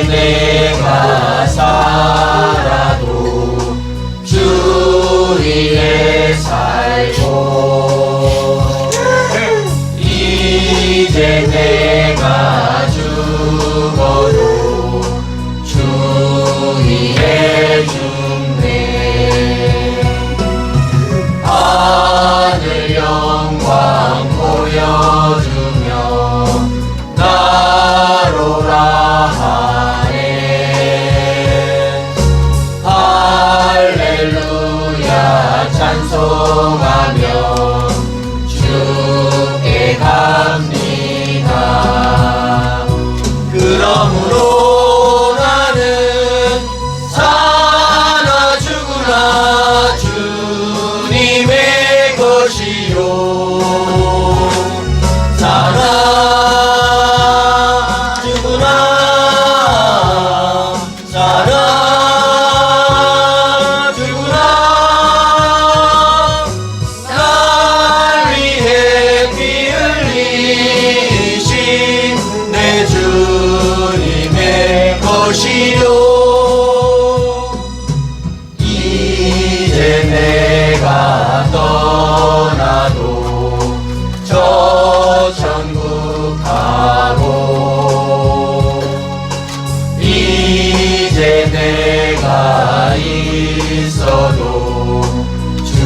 내가 살아도 주 위에 살고 이제 내가 죽어도 주 위에 죽네. 하늘 영광 보여주며 나로라 하네. 할렐루야 찬송하며 주께 갑니다. 그러므로 나는 사나 죽으나 주님의 것이요 사나 죽으나 사나 죽으나 날 위해 피 흘리신 내 주님의 것이요 이제 내가 떠나도 저 천국 가고 이제 내가 있어도 주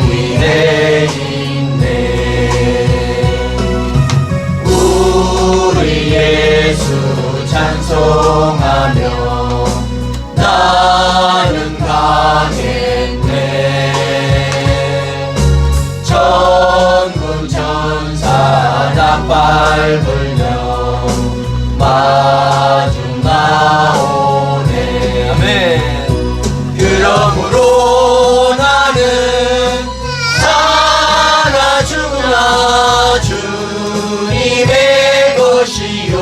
위에 있네. 우리 예수 찬송하며 나는 가겠네. 천군 천사 닭발 불며 마주 나오네. 아멘. 그러므로 나는 사나 죽으나 주님의 것이요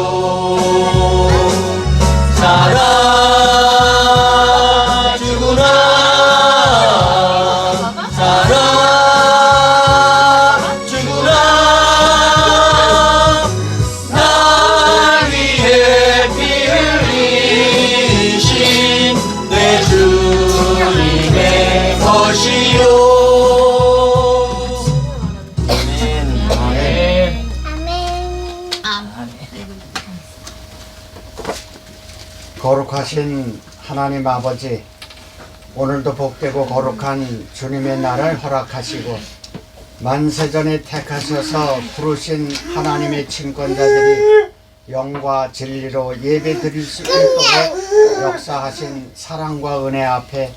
사나 죽으나 사나 죽으나 날 위해 피 흘리신 내 주님의 것이요. 거룩하신 하나님 아버지, 오늘도 복되고 거룩한 주님의 날을 허락하시고 만세전에 택하셔서 부르신 하나님의 친권자들이 영과 진리로 예배 드릴 수 있도록 역사하신 사랑과 은혜 앞에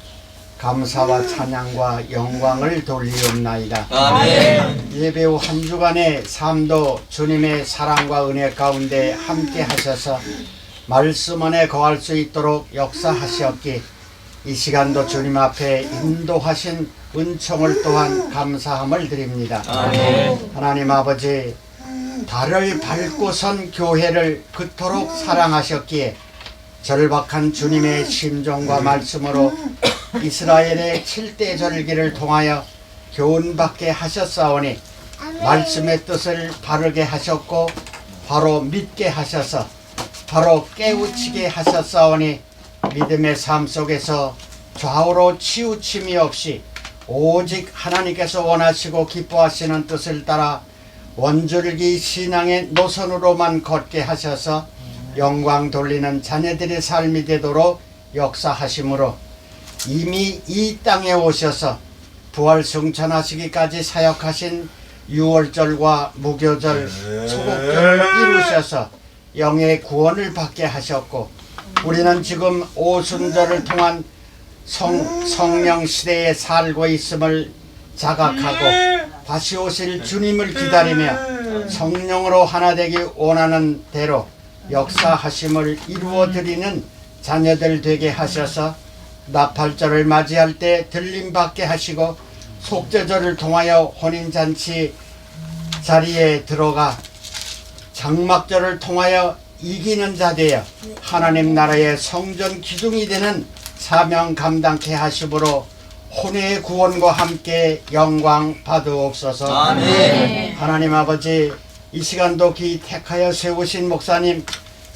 감사와 찬양과 영광을 돌리옵나이다. 아멘. 예배 후 한 주간의 삶도 주님의 사랑과 은혜 가운데 함께 하셔서 말씀 안에 거할 수 있도록 역사하시었기 이 시간도 주님 앞에 인도하신 은총을 또한 감사함을 드립니다. 아멘. 하나님 아버지, 달을 밟고 선 교회를 그토록 사랑하셨기에 절박한 주님의 심정과 말씀으로 이스라엘의 7대 절기를 통하여 교훈받게 하셨사오니 말씀의 뜻을 바르게 하셨고 바로 믿게 하셔서 바로 깨우치게 하셨사오니 믿음의 삶 속에서 좌우로 치우침이 없이 오직 하나님께서 원하시고 기뻐하시는 뜻을 따라 원줄기 신앙의 노선으로만 걷게 하셔서 영광 돌리는 자녀들의 삶이 되도록 역사하심으로 이미 이 땅에 오셔서 부활 승천하시기까지 사역하신 유월절과 무교절, 소곡절을 이루셔서 영의 구원을 받게 하셨고 우리는 지금 오순절을 통한 성령 시대에 살고 있음을 자각하고 다시 오실 주님을 기다리며 성령으로 하나 되기 원하는 대로 역사하심을 이루어드리는 자녀들 되게 하셔서 나팔절을 맞이할 때 들림받게 하시고 속죄절을 통하여 혼인잔치 자리에 들어가 장막절을 통하여 이기는 자 되어 하나님 나라의 성전 기둥이 되는 사명 감당케 하심으로 혼의 구원과 함께 영광 받으옵소서. 아멘. 하나님 아버지, 이 시간도 기 택하여 세우신 목사님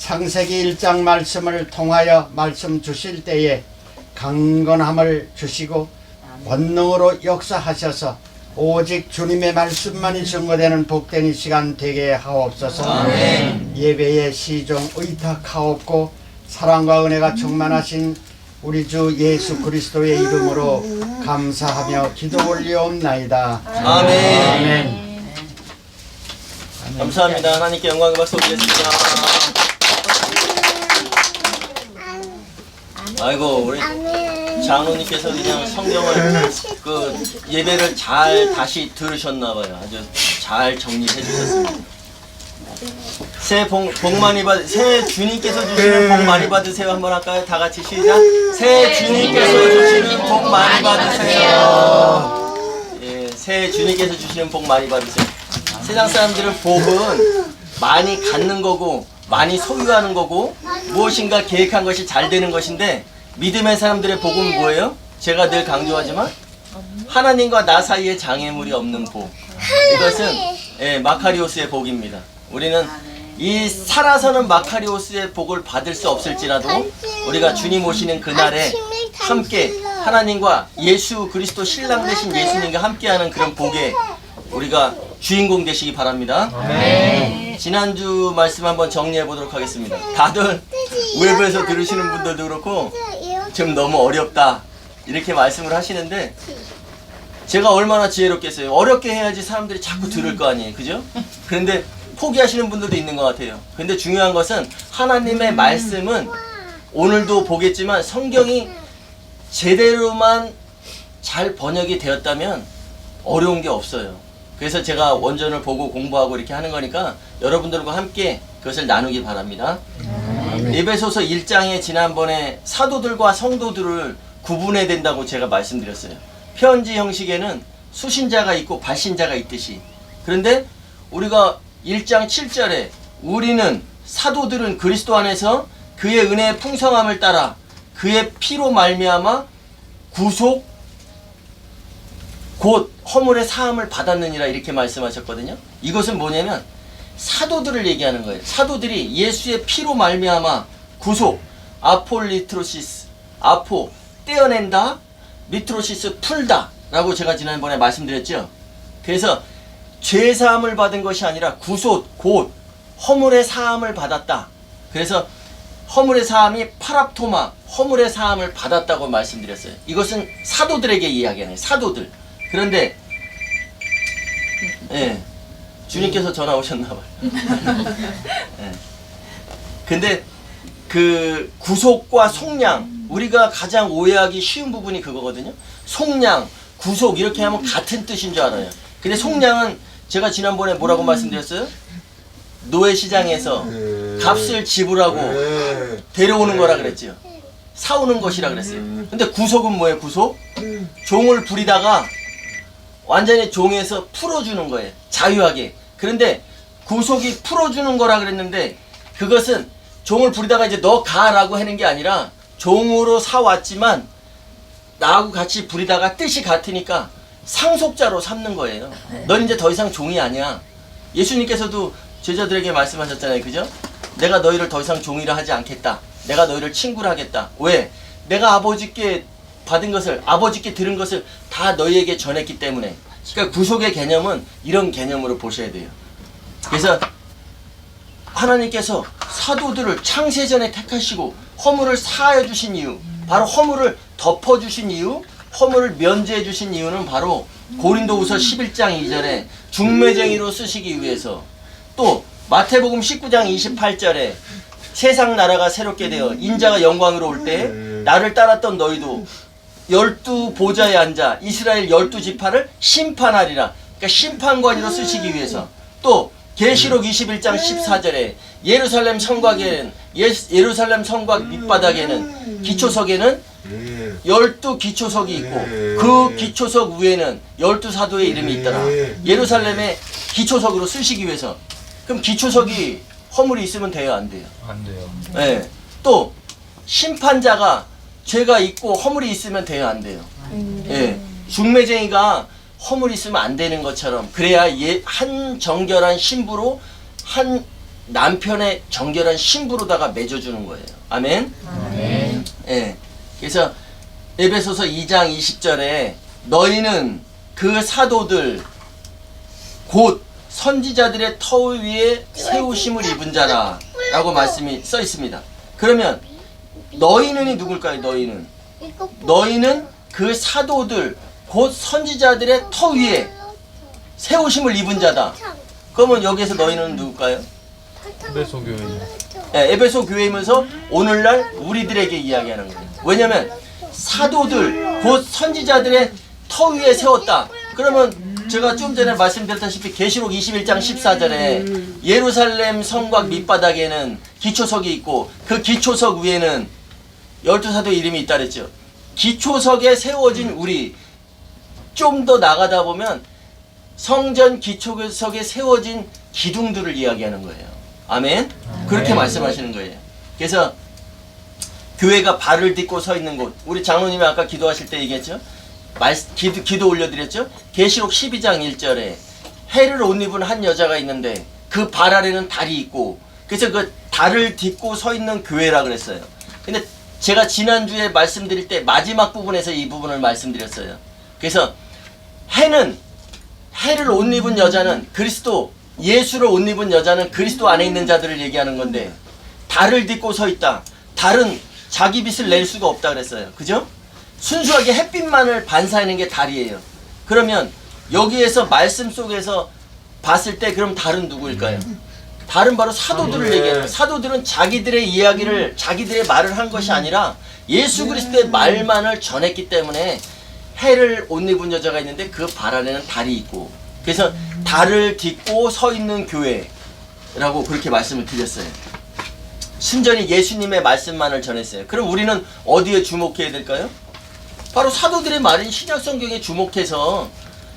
창세기 1장 말씀을 통하여 말씀 주실 때에 강건함을 주시고 권능으로 역사하셔서 오직 주님의 말씀만이 증거되는 복된 이 시간 되게 하옵소서. 아멘. 예배의 시종 의탁하옵고 사랑과 은혜가 충만하신 우리 주 예수 그리스도의 이름으로 감사하며 기도 올리옵나이다. 아멘. 아멘. 감사합니다. 하나님께 영광의 박수 드리겠습니다. 아이고 우리 장로님께서 그냥 성경을 그 예배를 잘 다시 들으셨나봐요. 아주 잘 정리해 주셨습니다. 새해 복 많이 새 주님께서 주시는 복 많이 받으세요. 한번 할까요? 다 같이 시작. 새 주님께서 주시는 복 많이 받으세요. 예, 새 주님께서 주시는 복 많이 받으세요. 세상 사람들은 복은 많이 갖는 거고 많이 소유하는 거고 무엇인가 계획한 것이 잘 되는 것인데 믿음의 사람들의 복은 뭐예요? 제가 늘 강조하지만 하나님과 나 사이에 장애물이 없는 복. 이것은 마카리오스의 복입니다. 우리는 이 살아서는 마카리오스의 복을 받을 수 없을지라도 우리가 주님 오시는 그날에 함께 하나님과 예수 그리스도 신랑 되신 예수님과 함께하는 그런 복에 우리가 주인공 되시기 바랍니다. 지난주 말씀 한번 정리해 보도록 하겠습니다. 다들 웹에서 들으시는 분들도 그렇고 좀 너무 어렵다 이렇게 말씀을 하시는데 제가 얼마나 지혜롭겠어요. 어렵게 해야지 사람들이 자꾸 들을 거 아니에요. 그죠? 그런데 포기하시는 분들도 있는 것 같아요. 근데 중요한 것은 하나님의 말씀은 오늘도 보겠지만 성경이 제대로만 잘 번역이 되었다면 어려운 게 없어요. 그래서 제가 원전을 보고 공부하고 이렇게 하는 거니까 여러분들과 함께 그것을 나누기 바랍니다. 에베소서 1장에 지난번에 사도들과 성도들을 구분해야 된다고 제가 말씀드렸어요. 편지 형식에는 수신자가 있고 발신자가 있듯이. 그런데 우리가 1장 7절에 우리는 사도들은 그리스도 안에서 그의 은혜의 풍성함을 따라 그의 피로 말미암아 구속 곧 허물의 사함을 받았느니라 이렇게 말씀하셨거든요. 이것은 뭐냐면 사도들을 얘기하는 거예요. 사도들이 예수의 피로 말미암아 구속, 아폴리트로시스, 아포 떼어낸다, 리트로시스 풀다 라고 제가 지난번에 말씀드렸죠. 그래서 죄 사함을 받은 것이 아니라 구속 곧 허물의 사함을 받았다. 그래서 허물의 사함이 파랍토마, 허물의 사함을 받았다고 말씀드렸어요. 이것은 사도들에게 이야기하네요. 사도들. 그런데 주님께서 전화 오셨나봐요. 근데 그 구속과 속량, 우리가 가장 오해하기 쉬운 부분이 그거거든요. 속량, 구속 이렇게 하면 같은 뜻인 줄 알아요. 근데 속량은 제가 지난번에 뭐라고 말씀드렸어요? 노예시장에서 값을 지불하고 데려오는 거라 그랬지요. 사오는 것이라 그랬어요. 근데 구속은 뭐예요? 구속? 종을 부리다가 완전히 종에서 풀어주는 거예요. 자유하게. 그런데 구속이 풀어주는 거라 그랬는데 그것은 종을 부리다가 이제 너 가라고 하는 게 아니라 종으로 사왔지만 나하고 같이 부리다가 뜻이 같으니까 상속자로 삼는 거예요. 넌 이제 더 이상 종이 아니야. 예수님께서도 제자들에게 말씀하셨잖아요. 그죠? 내가 너희를 더 이상 종이라 하지 않겠다. 내가 너희를 친구라 하겠다. 왜? 내가 아버지께 받은 것을, 아버지께 들은 것을 다 너희에게 전했기 때문에. 그러니까 구속의 개념은 이런 개념으로 보셔야 돼요. 그래서 하나님께서 사도들을 창세전에 택하시고 허물을 사하여 주신 이유, 바로 허물을 덮어주신 이유, 허물을 면제해 주신 이유는 바로 고린도후서 11장 2절에 중매쟁이로 쓰시기 위해서, 또 마태복음 19장 28절에 세상 나라가 새롭게 되어 인자가 영광으로 올 때 나를 따랐던 너희도 12 보좌에 앉아 이스라엘 12지파를 심판하리라. 그러니까 심판관으로 쓰시기 위해서. 또 계시록 21장 14절에 예루살렘 성곽에는, 예루살렘 성곽 밑바닥에는 기초석에는 12 기초석이 있고 그 기초석 위에는 12사도의 이름이 있더라. 예루살렘의 기초석으로 쓰시기 위해서. 그럼 기초석이 허물이 있으면 돼요, 안 돼요? 안 돼요. 네. 또 심판자가 죄가 있고 허물이 있으면 돼요, 안 돼요? 예. 중매쟁이가 허물이 있으면 안 되는 것처럼, 그래야 한 정결한 신부로 한 남편의 정결한 신부로다가 맺어주는 거예요. 아멘. 아멘. 예. 그래서 에베소서 2장 20절에 너희는 그 사도들 곧 선지자들의 터 위에 세우심을 입은 자라 라고 말씀이 써 있습니다. 그러면 너희는이 누굴까요? 너희는 그 사도들 곧 선지자들의 터 위에 세우심을 입은 자다. 그러면 여기에서 너희는 누굴까요? 에베소 교회. 네, 에베소 교회이면서 오늘날 우리들에게 이야기하는 거예요. 왜냐하면 사도들 곧 선지자들의 터 위에 세웠다. 그러면 제가 좀 전에 말씀드렸다시피 계시록 21장 14절에 예루살렘 성곽 밑바닥에는 기초석이 있고 그 기초석 위에는 12사도의 이름이 있다 그랬죠. 기초석에 세워진 우리, 좀 더 나가다 보면 성전 기초석에 세워진 기둥들을 이야기하는 거예요. 아멘? 그렇게 말씀하시는 거예요. 그래서 교회가 발을 딛고 서 있는 곳, 우리 장로님이 아까 기도하실 때 얘기했죠. 기도 올려드렸죠. 계시록 12장 1절에 해를 옷 입은 한 여자가 있는데 그 발 아래는 달이 있고, 그래서 그 달을 딛고 서 있는 교회라 그랬어요. 근데 제가 지난주에 말씀드릴 때 마지막 부분에서 이 부분을 말씀드렸어요. 그래서 해를 옷 입은 여자는 그리스도, 예수를 옷 입은 여자는 그리스도 안에 있는 자들을 얘기하는 건데, 달을 딛고 서 있다. 달은 자기 빛을 낼 수가 없다 그랬어요. 그죠? 순수하게 햇빛만을 반사하는 게 달이에요. 그러면 여기에서 말씀 속에서 봤을 때 그럼 달은 누구일까요? 달은 바로 사도들을 얘기해요. 사도들은 자기들의 이야기를, 자기들의 말을 한 것이 아니라 예수 그리스도의 말만을 전했기 때문에 해를 옷 입은 여자가 있는데 그 발 안에는 달이 있고, 그래서 달을 딛고 서 있는 교회라고 그렇게 말씀을 드렸어요. 순전히 예수님의 말씀만을 전했어요. 그럼 우리는 어디에 주목해야 될까요? 바로 사도들의 말인 신약성경에 주목해서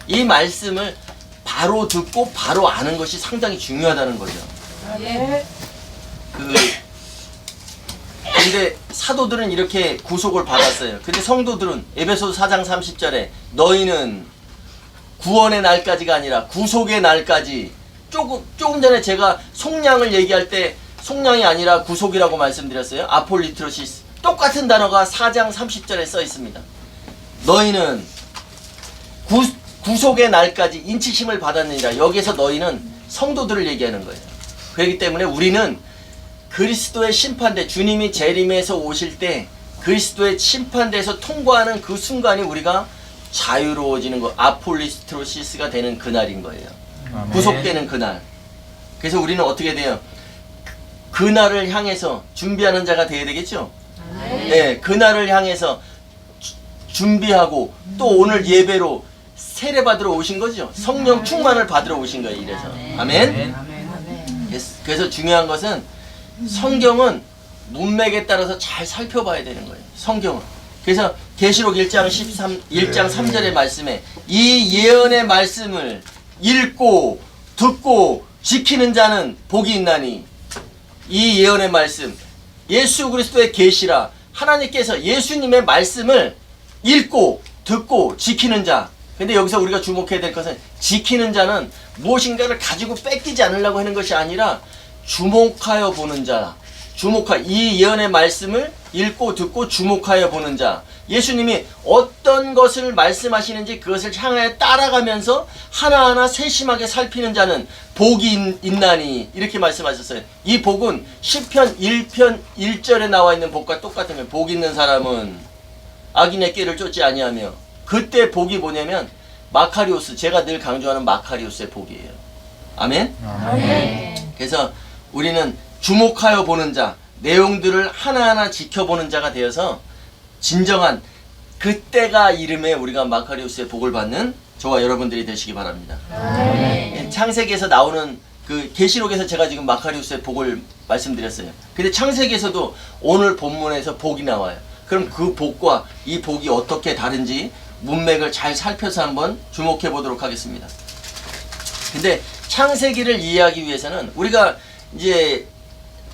이 말씀을 바로 듣고 바로 아는 것이 상당히 중요하다는 거죠. 근데 사도들은 이렇게 구속을 받았어요. 근데 성도들은 에베소서 4장 30절에 너희는 구원의 날까지가 아니라 구속의 날까지, 조금 전에 제가 속량을 얘기할 때 속량이 아니라 구속이라고 말씀드렸어요. 아폴리트로시스. 똑같은 단어가 4장 30절에 써 있습니다. 너희는 구속의 날까지 인치심을 받았느니라. 여기에서 너희는 성도들을 얘기하는 거예요. 그렇기 때문에 우리는 그리스도의 심판대, 주님이 재림해서 오실 때 그리스도의 심판대에서 통과하는 그 순간이 우리가 자유로워지는 것, 아폴리스트로시스가 되는 그날인 거예요. 아멘. 구속되는 그날. 그래서 우리는 어떻게 돼요? 그날을 향해서 준비하는 자가 되어야 되겠죠? 네, 그날을 향해서 준비하고 또 오늘 예배로 세례받으러 오신 거죠. 성령 충만을 받으러 오신 거예요. 이래서 아멘. 그래서 중요한 것은 성경은 문맥에 따라서 잘 살펴봐야 되는 거예요. 성경은. 그래서 계시록 1장 3절의 말씀에 이 예언의 말씀을 읽고 듣고 지키는 자는 복이 있나니, 이 예언의 말씀, 예수 그리스도의 계시라, 하나님께서 예수님의 말씀을 읽고 듣고 지키는 자. 근데 여기서 우리가 주목해야 될 것은 지키는 자는 무엇인가를 가지고 뺏기지 않으려고 하는 것이 아니라 주목하여 보는 자. 이 예언의 말씀을 읽고 듣고 주목하여 보는 자. 예수님이 어떤 것을 말씀하시는지 그것을 향하여 따라가면서 하나하나 세심하게 살피는 자는 복이 있나니, 이렇게 말씀하셨어요. 이 복은 시편 1편 1절에 나와 있는 복과 똑같으면, 복 있는 사람은 악인의 꾀를 쫓지 아니하며, 그때 복이 뭐냐면 마카리오스, 제가 늘 강조하는 마카리오스의 복이에요. 아멘? 아멘. 그래서 우리는 주목하여 보는 자, 내용들을 하나하나 지켜보는 자가 되어서 진정한 그때가 이름에 우리가 마카리오스의 복을 받는 저와 여러분들이 되시기 바랍니다. 창세기에서 나오는 그 계시록에서 제가 지금 마카리오스의 복을 말씀드렸어요. 근데 창세기에서도 오늘 본문에서 복이 나와요. 그럼 그 복과 이 복이 어떻게 다른지 문맥을 잘 살펴서 한번 주목해 보도록 하겠습니다. 근데 창세기를 이해하기 위해서는 우리가 이제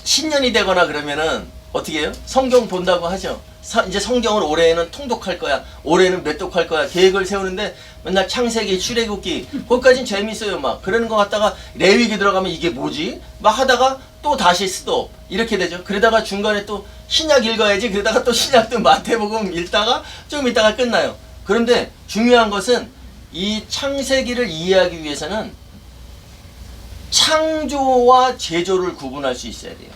신년이 되거나 그러면은 어떻게 해요? 성경 본다고 하죠. 이제 성경을 올해는 통독할 거야, 올해는 몇 독할 거야, 계획을 세우는데 맨날 창세기, 출애굽기, 거기까진 재밌어요. 막 그러는 거 같다가 레위기 들어가면 이게 뭐지? 막 하다가 또 다시 스톱 이렇게 되죠. 그러다가 중간에 또 신약 읽어야지 그러다가 또 신약도 마태복음 읽다가 좀 있다가 끝나요. 그런데 중요한 것은 이 창세기를 이해하기 위해서는 창조와 제조를 구분할 수 있어야 돼요.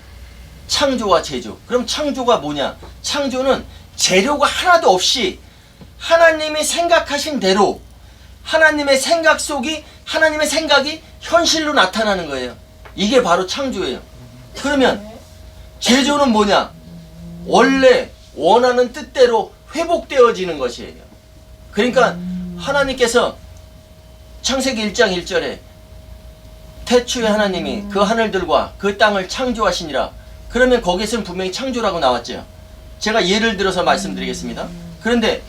창조와 제조. 그럼 창조가 뭐냐? 창조는 재료가 하나도 없이 하나님이 생각하신 대로 하나님의 생각 속이 하나님의 생각이 현실로 나타나는 거예요. 이게 바로 창조예요. 그러면 제조는 뭐냐? 원래 원하는 뜻대로 회복되어지는 것이에요. 그러니까 하나님께서 창세기 1장 1절에 태초에 하나님이 그 하늘들과 그 땅을 창조하시니라. 그러면 거기서는 분명히 창조라고 나왔죠. 제가 예를 들어서 말씀드리겠습니다. 그런데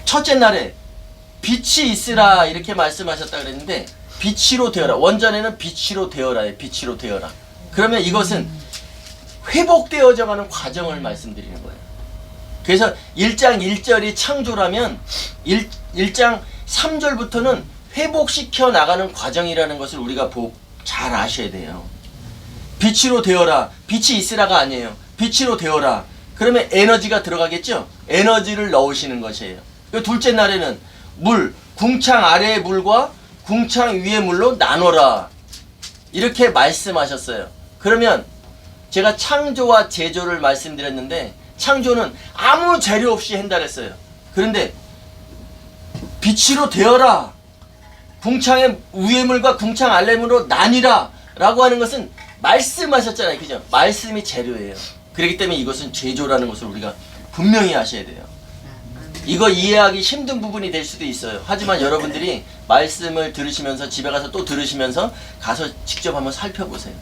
첫째 날에 빛이 있으라 이렇게 말씀하셨다 그랬는데 빛으로 되어라. 원전에는 빛으로 되어라예요. 빛으로 되어라. 그러면 이것은 회복되어져 가는 과정을 말씀드리는 거예요. 그래서 1장 1절이 창조라면 1장 3절부터는 회복시켜 나가는 과정이라는 것을 우리가 잘 아셔야 돼요. 빛으로 되어라. 빛이 있으라가 아니에요. 빛으로 되어라. 그러면 에너지가 들어가겠죠? 에너지를 넣으시는 것이에요. 둘째 날에는 물, 궁창 아래의 물과 궁창 위의 물로 나눠라. 이렇게 말씀하셨어요. 그러면 제가 창조와 제조를 말씀드렸는데 창조는 아무 재료 없이 한다 그랬어요. 그런데 빛으로 되어라. 궁창의 위의 물과 궁창 아래의 물로 나뉘라. 라고 하는 것은 말씀하셨잖아요. 그죠? 말씀이 재료예요. 그렇기 때문에 이것은 제조라는 것을 우리가 분명히 아셔야 돼요. 이거 이해하기 힘든 부분이 될 수도 있어요. 하지만 여러분들이 말씀을 들으시면서 집에 가서 또 들으시면서 가서 직접 한번 살펴보세요.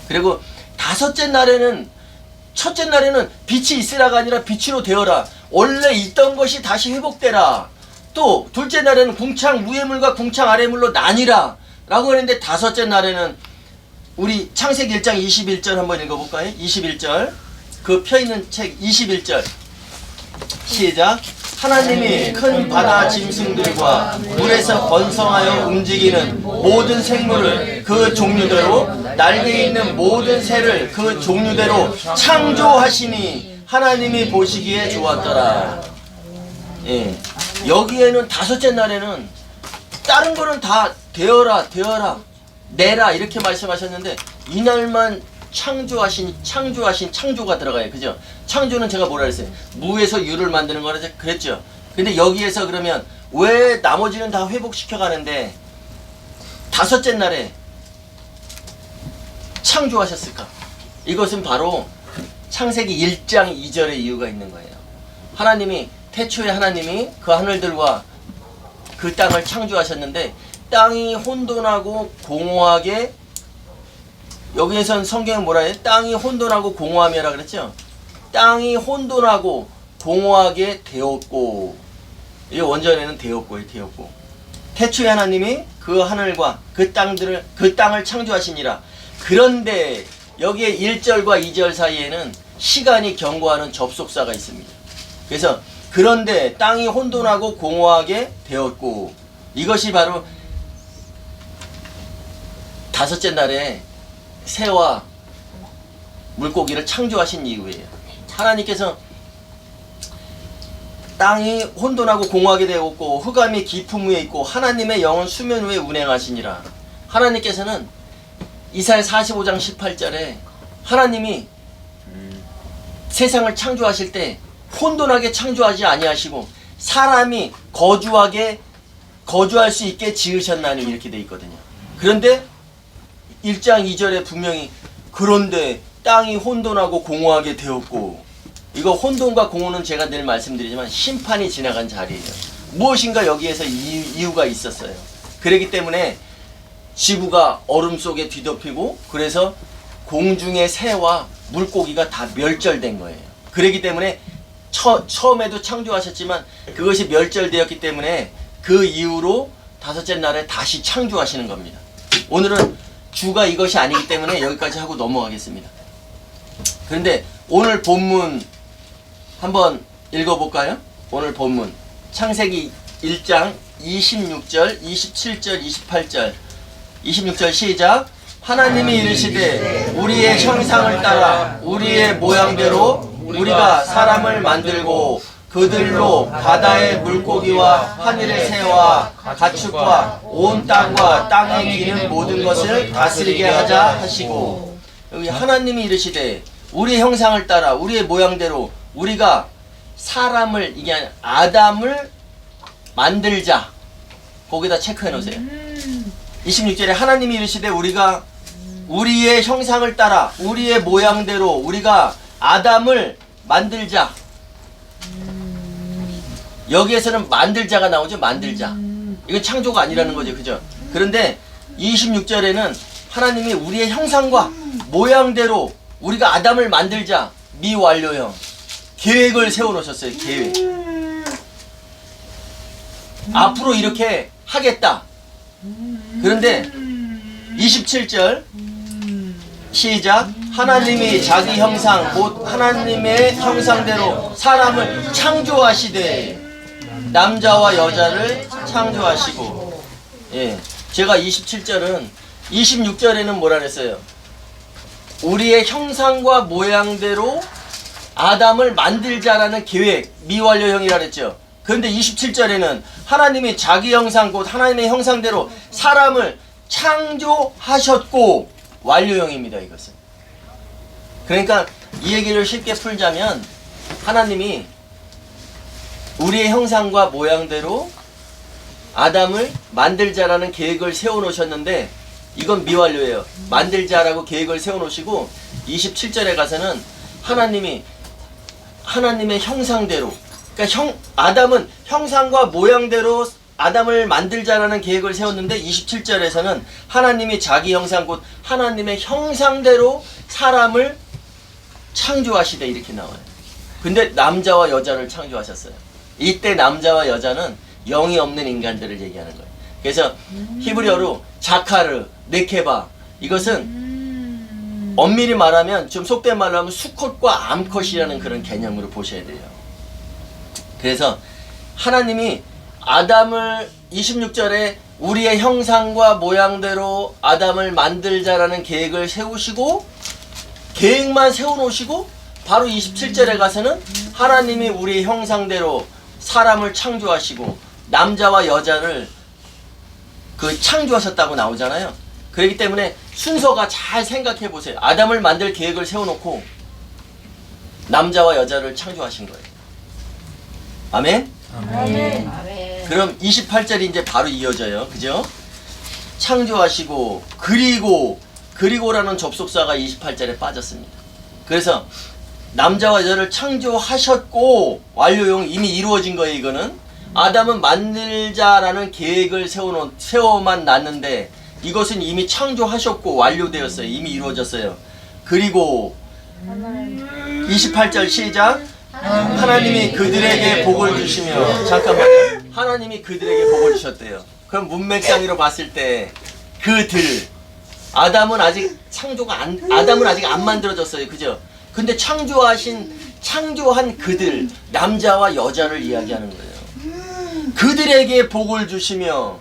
그리고 다섯째 날에는 첫째 날에는 빛이 있으라가 아니라 빛으로 되어라. 원래 있던 것이 다시 회복되라. 또 둘째 날에는 궁창 위의 물과 궁창 아래의 물로 나뉘라 라고 했는데 다섯째 날에는 우리 창세기 1장 21절 한번 읽어볼까요? 21절 그 펴있는 책 21절 시작. 하나님이 큰 바다 짐승들과 물에서 번성하여 움직이는 모든 생물을 그 종류대로 날개 있는 모든 새를 그 종류대로 창조하시니 하나님이 보시기에 좋았더라. 예. 여기에는 다섯째 날에는 다른 거는 다 되어라 내라 이렇게 말씀하셨는데 이날만 창조하신 창조가 들어가요. 그죠? 창조는 제가 뭐라 그랬어요? 무에서 유를 만드는 거라 그랬죠. 근데 여기에서 그러면 왜 나머지는 다 회복시켜 가는데 다섯째 날에 창조하셨을까? 이것은 바로 창세기 1장 2절의 이유가 있는 거예요. 하나님이 태초에 하나님이 그 하늘들과 그 땅을 창조하셨는데 땅이 혼돈하고 공허하게 여기에선 성경은 뭐라 해요? 땅이 혼돈하고 공허하며라 그랬죠? 땅이 혼돈하고 공허하게 되었고 이 원전에는 되었고요. 되었고 태초에 하나님이 그 하늘과 그 땅을 창조하시니라. 그런데 여기에 1절과 2절 사이에는 시간이 경고하는 접속사가 있습니다. 그래서 그런데 땅이 혼돈하고 공허하게 되었고 이것이 바로 다섯째 날에 새와 물고기를 창조하신 이유예요. 하나님께서 땅이 혼돈하고 공허하게 되었고 흑암이 깊음 위에 있고 하나님의 영은 수면 위에 운행하시니라. 하나님께서는 이사야 45장 18절에 하나님이 세상을 창조하실 때 혼돈하게 창조하지 아니하시고 사람이 거주할 수 있게 지으셨나니 이렇게 돼 있거든요. 그런데 1장 2절에 분명히 그런데 땅이 혼돈하고 공허하게 되었고 이거 혼돈과 공허는 제가 늘 말씀드리지만 심판이 지나간 자리예요. 무엇인가 여기에서 이유가 있었어요. 그렇기 때문에 지구가 얼음 속에 뒤덮이고 그래서 공중의 새와 물고기가 다 멸절된 거예요. 그렇기 때문에 처음에도 창조하셨지만 그것이 멸절되었기 때문에 그 이후로 다섯째 날에 다시 창조하시는 겁니다. 오늘은 주가 이것이 아니기 때문에 여기까지 하고 넘어가겠습니다. 그런데 오늘 본문 한번 읽어볼까요? 오늘 본문 창세기 1장 26절, 27절, 28절 26절 시작. 하나님이 이르시되 우리의 형상을 따라 우리의 모양대로 우리가 사람을 만들고 그들로 바다의 물고기와 하늘의 새와 가축과 온 땅과 땅에 기는 모든 것을 다스리게 하자 하시고, 여기 하나님이 이르시되 우리의 형상을 따라 우리의 모양대로 우리가 사람을, 이게 아니라 아담을 만들자. 거기다 체크해 놓으세요. 26절에 하나님이 이르시되 우리가 우리의 형상을 따라 우리의 모양대로 우리가 아담을 만들자. 여기에서는 만들자가 나오죠. 만들자. 이건 창조가 아니라는 거죠. 그죠? 그런데 26절에는 하나님이 우리의 형상과 모양대로 우리가 아담을 만들자. 미완료형. 계획을 세워놓으셨어요. 계획. 앞으로 이렇게 하겠다. 그런데 27절 시작. 하나님이 자기 형상 곧 하나님의 형상대로 사람을 창조하시되 남자와 여자를 창조하시고. 예, 제가 27절은 26절에는 뭐라 그랬어요? 우리의 형상과 모양대로 아담을 만들자라는 계획, 미완료형이라 그랬죠. 그런데 27절에는 하나님이 자기 형상 곧 하나님의 형상대로 사람을 창조하셨고, 완료형입니다. 이것은. 그러니까 이 얘기를 쉽게 풀자면 하나님이 우리의 형상과 모양대로 아담을 만들자라는 계획을 세워놓으셨는데 이건 미완료예요. 만들자라고 계획을 세워놓으시고 27절에 가서는 하나님이 하나님의 형상대로, 그러니까 아담은 형상과 모양대로 아담을 만들자라는 계획을 세웠는데 27절에서는 하나님이 자기 형상 곧 하나님의 형상대로 사람을 창조하시되 이렇게 나와요. 근데 남자와 여자를 창조하셨어요. 이때 남자와 여자는 영이 없는 인간들을 얘기하는 거예요. 그래서 히브리어로 자카르, 네케바, 이것은 엄밀히 말하면, 좀 속된 말로 하면 수컷과 암컷이라는 그런 개념으로 보셔야 돼요. 그래서 하나님이 아담을 26절에 우리의 형상과 모양대로 아담을 만들자라는 계획을 세우시고, 계획만 세워놓으시고 바로 27절에 가서는 하나님이 우리의 형상대로 사람을 창조하시고 남자와 여자를 창조하셨다고 나오잖아요. 그렇기 때문에 순서가 잘 생각해 보세요. 아담을 만들 계획을 세워놓고 남자와 여자를 창조하신 거예요. 아멘? 아멘. 그럼 28절이 이제 바로 이어져요. 그죠? 창조하시고 그리고라는 접속사가 28절에 빠졌습니다. 그래서 남자와 여자를 창조하셨고, 완료용 이미 이루어진 거예요. 이거는 아담은 만들자라는 계획을 세워만 놨는데 이것은 이미 창조하셨고 완료되었어요. 이미 이루어졌어요. 그리고 28절 시작. 하나님이 그들에게 복을 주시며, 잠깐만요. 하나님이 그들에게 복을 주셨대요. 그럼 문맥상으로 봤을 때 아담은 아직 아담은 아직 안 만들어졌어요. 그죠? 근데 창조한 그들, 남자와 여자를 이야기하는 거예요. 그들에게 복을 주시며,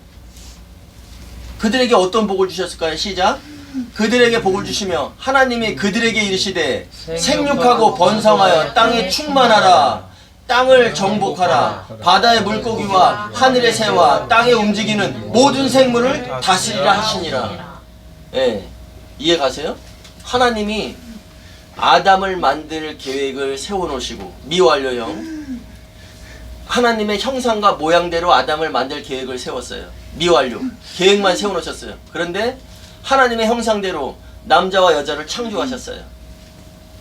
그들에게 어떤 복을 주셨을까요? 시작. 그들에게 복을 주시며 하나님이 그들에게 이르시되 생육하고 번성하여 땅에 충만하라. 땅을 정복하라. 바다의 물고기와 하늘의 새와 땅에 움직이는 모든 생물을 다스리라 하시니라. 예, 이해 가세요? 하나님이 아담을 만들 계획을 세워놓으시고, 미완료형, 하나님의 형상과 모양대로 아담을 만들 계획을 세웠어요. 미완료. 계획만 세워놓으셨어요. 그런데 하나님의 형상대로 남자와 여자를 창조하셨어요.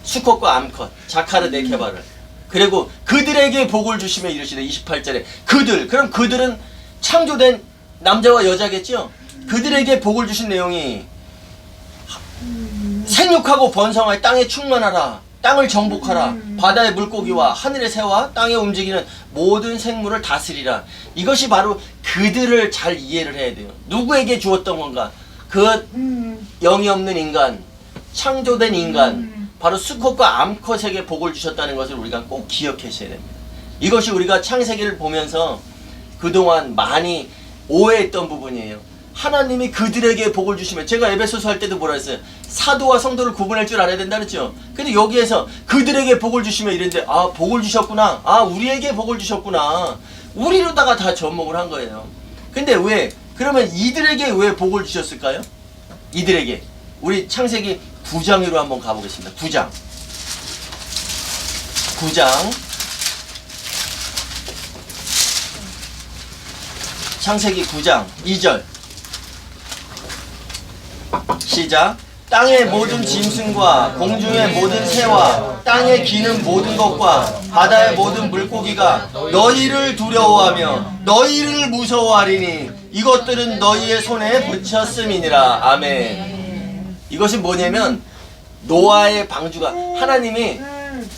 수컷과 암컷, 자카르, 네케바를. 그리고 그들에게 복을 주시며 이르시되 28절에 그럼 그들은 창조된 남자와 여자겠죠? 그들에게 복을 주신 내용이 생육하고 번성하여 땅에 충만하라. 땅을 정복하라. 바다의 물고기와 하늘의 새와 땅에 움직이는 모든 생물을 다스리라. 이것이 바로 그들을 잘 이해를 해야 돼요. 누구에게 주었던 건가? 영이 없는 인간, 창조된 인간, 바로 수컷과 암컷에게 복을 주셨다는 것을 우리가 꼭 기억하셔야 됩니다. 이것이 우리가 창세기를 보면서 그동안 많이 오해했던 부분이에요. 하나님이 그들에게 복을 주시면, 제가 에베소서 할 때도 뭐라 했어요? 사도와 성도를 구분할 줄 알아야 된다 그랬죠. 근데 여기에서 그들에게 복을 주시면 이랬는데, 아 복을 주셨구나, 아 우리에게 복을 주셨구나, 우리로다가 다 접목을 한 거예요. 근데 왜 그러면 이들에게 왜 복을 주셨을까요? 이들에게 우리 창세기 9장으로 한번 가보겠습니다. 9장 창세기 9장 2절 시작. 땅의 모든 짐승과 공중의 모든 새와 땅에 기는 모든 것과 바다의 모든 물고기가 너희를 두려워하며 너희를 무서워하리니 이것들은 너희의 손에 붙였음이니라. 아멘. 이것은 뭐냐면 노아의 방주가, 하나님이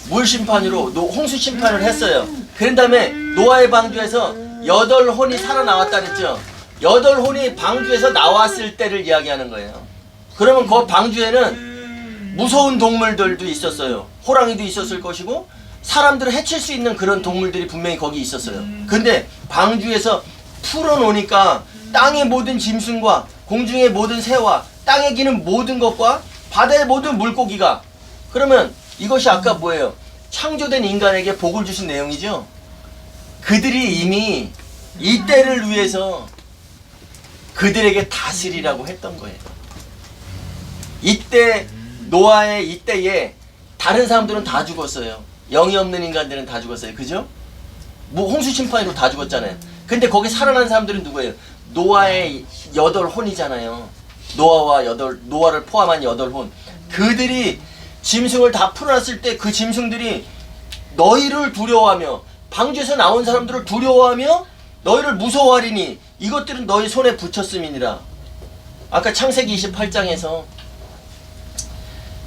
물 심판으로 홍수 심판을 했어요. 그런 다음에 노아의 방주에서 8혼이 살아나왔다 그랬죠. 8혼이 방주에서 나왔을 때를 이야기하는 거예요. 그러면 그 방주에는 무서운 동물들도 있었어요. 호랑이도 있었을 것이고 사람들을 해칠 수 있는 그런 동물들이 분명히 거기 있었어요. 근데 방주에서 풀어놓으니까 땅의 모든 짐승과 공중의 모든 새와 땅에 기는 모든 것과 바다의 모든 물고기가, 그러면 이것이 아까 뭐예요? 창조된 인간에게 복을 주신 내용이죠. 그들이 이미 이 때를 위해서 그들에게 다스리라고 했던 거예요. 이때 노아의 이때에 다른 사람들은 다 죽었어요. 영이 없는 인간들은 다 죽었어요. 그죠? 뭐 홍수 심판으로 다 죽었잖아요. 근데 거기 살아난 사람들은 누구예요? 노아의 8혼이잖아요. 노아를 포함한 8혼. 그들이 짐승을 다 풀어놨을 때 그 짐승들이 너희를 두려워하며, 방주에서 나온 사람들을 두려워하며 너희를 무서워하리니 이것들은 너희 손에 붙였음이니라. 아까 창세기 28장에서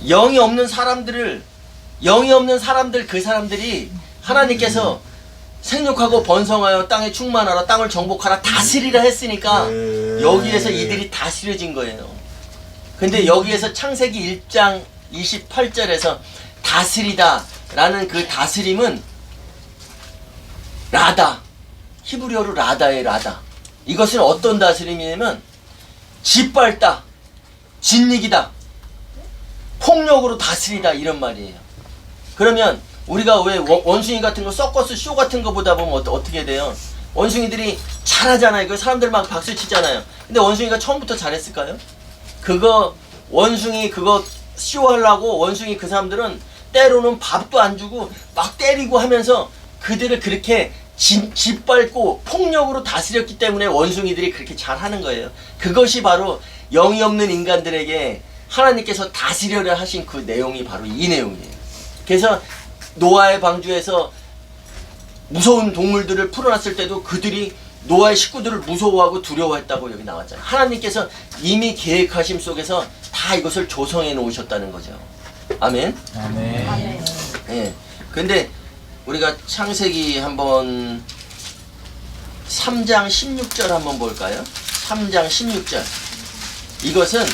영이 없는 사람들, 그 사람들이 하나님께서 생육하고 번성하여 땅에 충만하라, 땅을 정복하라, 다스리라 했으니까 여기에서 이들이 다스려진 거예요. 근데 여기에서 창세기 1장 28절에서 다스리다 라는 그 다스림은 라다, 히브리어로 라다예요. 라다. 이것은 어떤 다스림이냐면 짓밟다, 진닉이다, 폭력으로 다스리다, 이런 말이에요. 그러면 우리가 왜 원숭이 같은 거, 서커스 쇼 같은 거 보다 보면 어떻게 돼요? 원숭이들이 잘하잖아요. 그 사람들 막 박수 치잖아요. 근데 원숭이가 처음부터 잘했을까요? 원숭이 그거 쇼하려고 원숭이 그 사람들은 때로는 밥도 안 주고 막 때리고 하면서 그들을 그렇게 짓밟고 폭력으로 다스렸기 때문에 원숭이들이 그렇게 잘하는 거예요. 그것이 바로 영이 없는 인간들에게 하나님께서 다스려야 하신 그 내용이 바로 이 내용이에요. 그래서 노아의 방주에서 무서운 동물들을 풀어놨을 때도 그들이 노아의 식구들을 무서워하고 두려워했다고 여기 나왔잖아요. 하나님께서 이미 계획하심 속에서 다 이것을 조성해 놓으셨다는 거죠. 아멘. 아멘. 예. 근데 우리가 창세기 한번 3장 16절 한번 볼까요? 3장 16절. 이것은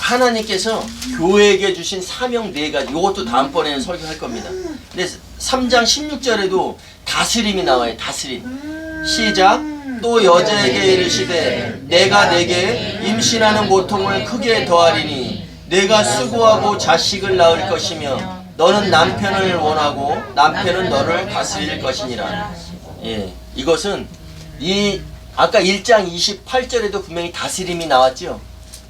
하나님께서 교회에게 주신 사명 4가지. 이것도 다음번에는 설교할 겁니다. 근데 3장 16절에도 다스림이 나와요. 다스림. 시작. 또 여자에게 이르시되 내가 내게 임신하는 고통을 크게 더하리니 내가 수고하고 자식을 낳을 것이며 너는 남편을 원하고 남편은 너를 다스릴 것이니라. 예, 이것은 아까 1장 28절에도 분명히 다스림이 나왔죠.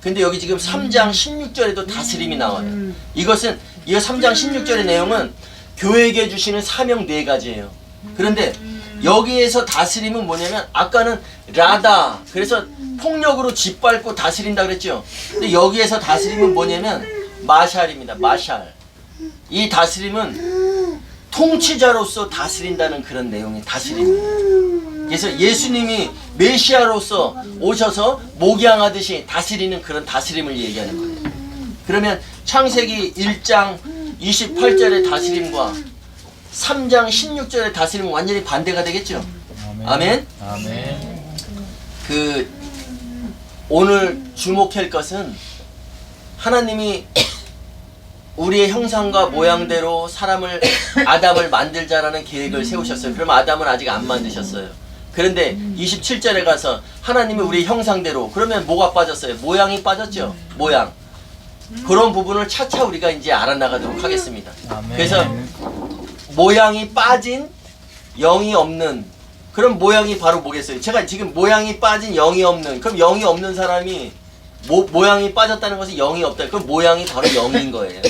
근데 여기 지금 3장 16절에도 다스림이 나와요. 이거 3장 16절의 내용은 교회에게 주시는 사명 4가지예요. 그런데 여기에서 다스림은 뭐냐면 아까는 라다, 그래서 폭력으로 짓밟고 다스린다 그랬죠. 근데 여기에서 다스림은 뭐냐면 마샬입니다. 마샬. 이 다스림은 통치자로서 다스린다는 그런 내용의 다스림이에요. 그래서 예수님이 메시아로서 오셔서 목양하듯이 다스리는 그런 다스림을 얘기하는 거예요. 그러면 창세기 1장 28절의 다스림과 3장 16절의 다스림은 완전히 반대가 되겠죠. 아멘. 아멘. 오늘 주목할 것은 하나님이 우리의 형상과 모양대로 아담을 만들자라는 계획을 세우셨어요. 그럼 아담은 아직 안 만드셨어요. 그런데 27절에 가서 하나님이 우리 형상대로, 그러면 뭐가 빠졌어요? 모양이 빠졌죠. 모양. 그런 부분을 차차 우리가 이제 알아나가도록 하겠습니다. 아멘. 그래서 모양이 빠진 영이 없는, 그럼 모양이 바로 뭐겠어요? 제가 지금 모양이 빠진 영이 없는, 그럼 영이 없는 사람이 모양이 빠졌다는 것은 영이 없다. 그럼 모양이 바로 영인 거예요.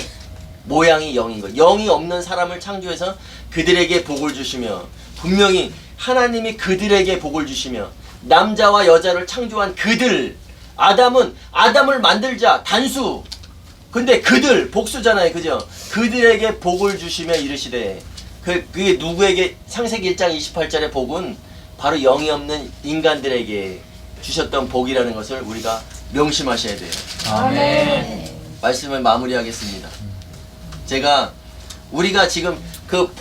모양이 영인 거예요. 영이 없는 사람을 창조해서 그들에게 복을 주시며, 분명히 하나님이 그들에게 복을 주시며, 남자와 여자를 창조한 그들, 아담을 만들자, 단수. 근데 그들, 복수잖아요. 그죠? 그들에게 복을 주시며 이르시되, 그게 누구에게? 창세기 1장 28절의 복은 바로 영이 없는 인간들에게 주셨던 복이라는 것을 우리가 명심하셔야 돼요. 아멘. 말씀을 마무리하겠습니다. 우리가 지금 그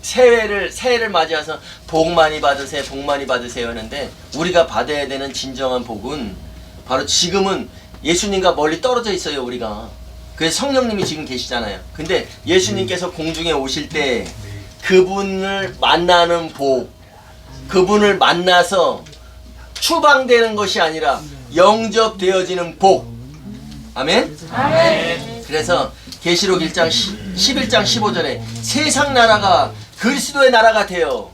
새해를 맞이해서 복 많이 받으세요, 복 많이 받으세요 하는데, 우리가 받아야 되는 진정한 복은 바로 지금은 예수님과 멀리 떨어져 있어요, 우리가. 그래서 성령님이 지금 계시잖아요. 근데 예수님께서 공중에 오실 때 그분을 만나는 복, 그분을 만나서 추방되는 것이 아니라 영접되어지는 복. 아멘? 아멘. 그래서 계시록 1장 11장 15절에 세상 나라가 그리스도의 나라가 되어,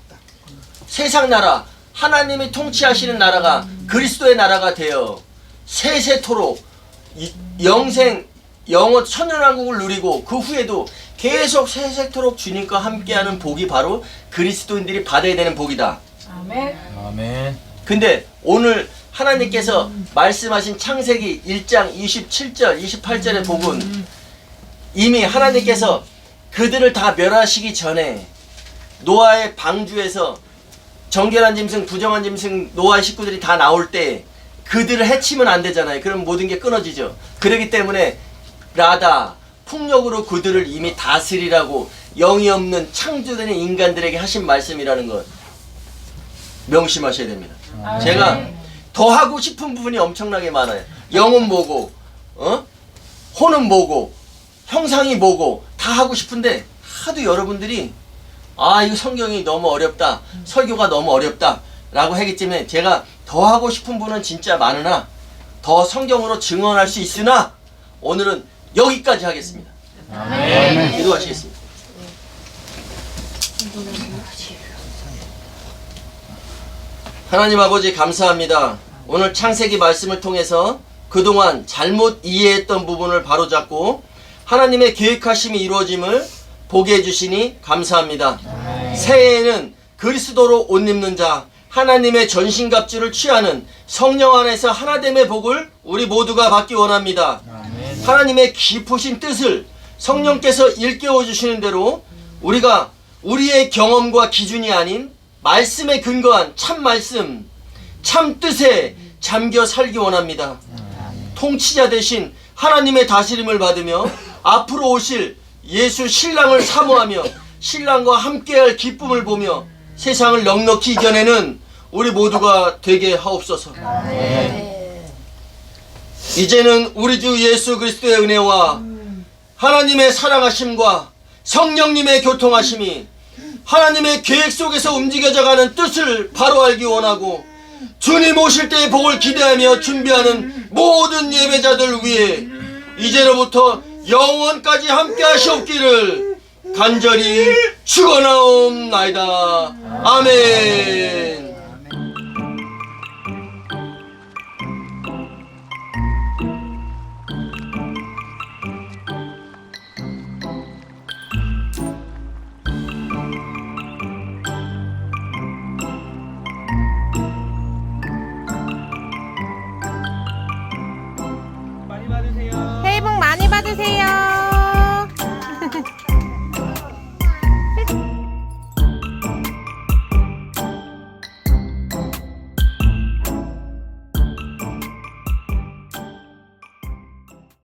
세상 나라, 하나님이 통치하시는 나라가 그리스도의 나라가 되어 세세토록 영원 천년왕국을 누리고, 그 후에도 계속 세세토록 주님과 함께하는 복이 바로 그리스도인들이 받아야 되는 복이다. 아멘. 아멘. 근데 오늘 하나님께서 말씀하신 창세기 1장 27절, 28절의 복은 이미 하나님께서 그들을 다 멸하시기 전에 노아의 방주에서 정결한 짐승, 부정한 짐승, 노아의 식구들이 다 나올 때 그들을 해치면 안 되잖아요. 그럼 모든 게 끊어지죠. 그렇기 때문에 풍력으로 그들을 이미 다스리라고 영이 없는 창조되는 인간들에게 하신 말씀이라는 것 명심하셔야 됩니다. 제가 더 하고 싶은 부분이 엄청나게 많아요. 영은 뭐고, 혼은 뭐고, 형상이 뭐고 다 하고 싶은데, 하도 여러분들이 이거 성경이 너무 어렵다, 설교가 너무 어렵다 라고 하기 때문에 제가 더 하고 싶은 분은 진짜 많으나 더 성경으로 증언할 수 있으나 오늘은 여기까지 하겠습니다. 아멘. 기도하시겠습니다. 하나님 아버지 감사합니다. 오늘 창세기 말씀을 통해서 그동안 잘못 이해했던 부분을 바로잡고 하나님의 계획하심이 이루어짐을 보게 해주시니 감사합니다. 새해에는 그리스도로 옷 입는 자, 하나님의 전신갑주를 취하는 성령 안에서 하나됨의 복을 우리 모두가 받기 원합니다. 하나님의 깊으신 뜻을 성령께서 일깨워 주시는 대로 우리가 우리의 경험과 기준이 아닌 말씀에 근거한 참 말씀, 참 뜻에 잠겨 살기 원합니다. 통치자 대신 하나님의 다스림을 받으며 앞으로 오실 예수 신랑을 사모하며 신랑과 함께할 기쁨을 보며 세상을 넉넉히 이겨내는 우리 모두가 되게 하옵소서. 이제는 우리 주 예수 그리스도의 은혜와 하나님의 사랑하심과 성령님의 교통하심이 하나님의 계획 속에서 움직여져가는 뜻을 바로 알기 원하고, 주님 오실 때의 복을 기대하며 준비하는 모든 예배자들 위해 이제로부터 영원까지 함께 하시옵기를 간절히 축원하옵나이다. 아멘.